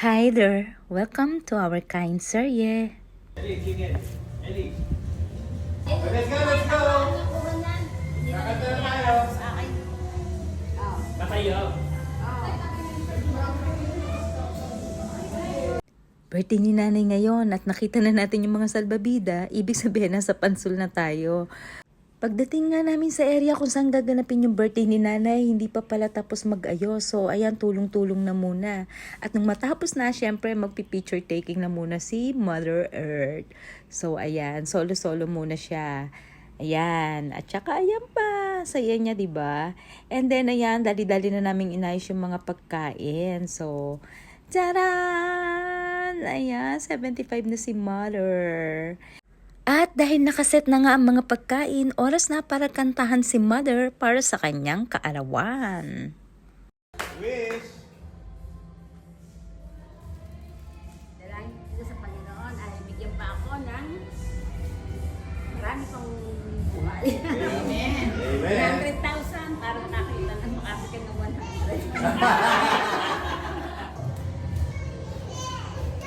Hi there! Welcome to our kind serye. Ellie, chicken. Ellie. Let's go, let's go! Kakanta na tayo. Patayo. Birthday ni nanay ngayon at nakita na natin yung mga salbabida, ibig sabihin nasa pansol na tayo. Pagdating nga namin sa area kung saan gaganapin yung birthday ni nanay, hindi pa pala tapos mag-ayos. So ayan, tulong-tulong na muna. At nung matapos na, syempre magpi-picture taking na muna si Mother Earth. So ayan, solo-solo muna siya. Ayan, at saka ayan pa, saya niya, diba? And then ayan, dali-dali na namin inayos yung mga pagkain. So, tcharan! Ayan, 75 na si Mother. At dahil nakaset na nga ang mga pagkain, oras na para kantahan si Mother para sa kanyang kaarawan. Wish! Dalangin ko sa Panginoon ay bigyan pa ako ng marami pang buhay. Amen. Amen. 100,000 para nakita ng makapit ka ng 100.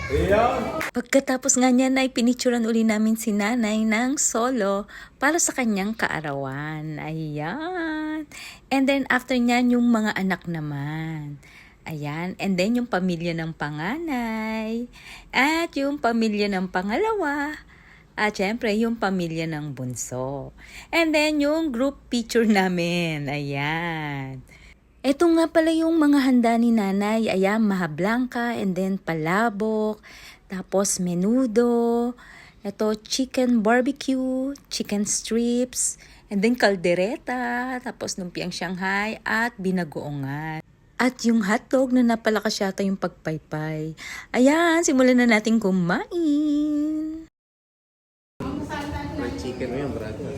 Iyon! Pagkatapos nga niyan ay pinicturan uli namin si nanay ng solo para sa kanyang kaarawan. Ayan. And then after niyan yung mga anak naman. Ayan. And then yung pamilya ng panganay. At yung pamilya ng pangalawa. At syempre yung pamilya ng bunso. And then yung group picture namin. Ayan. Ito nga pala yung mga handa ni nanay. Ayan, maha blanca and then palabok. Tapos menudo, ito chicken barbecue, chicken strips, and then kaldereta, tapos lumpiang Shanghai at binagoongan. At yung hotdog na napalakas yata yung pagpaypay. Ayan, simulan na natin kumain. Fried chicken mo yan, brother.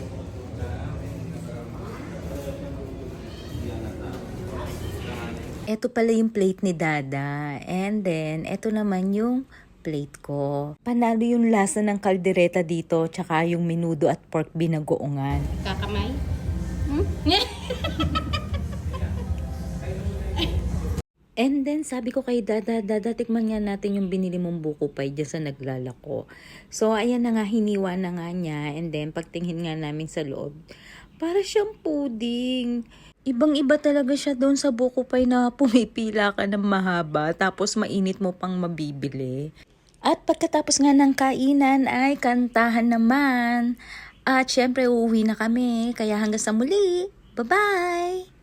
Ito pala yung plate ni Dada. And then, ito naman yung plate ko. Panalo yung lasa ng kaldereta dito, tsaka yung menudo at pork binagoongan. Kakamay? And then, sabi ko kay Dada, tikman nga natin yung binili mong buko pie dyan sa naglalako. So, ayan na nga, hiniwa na nga niya. And then, pagtingin nga namin sa loob, para siyang pudding. Ibang-iba talaga siya doon sa buko pie na pumipila ka ng mahaba, tapos mainit mo pang mabibili. At pagkatapos nga ng kainan ay kantahan naman. At syempre uuwi na kami, kaya hanggang sa muli. Bye-bye!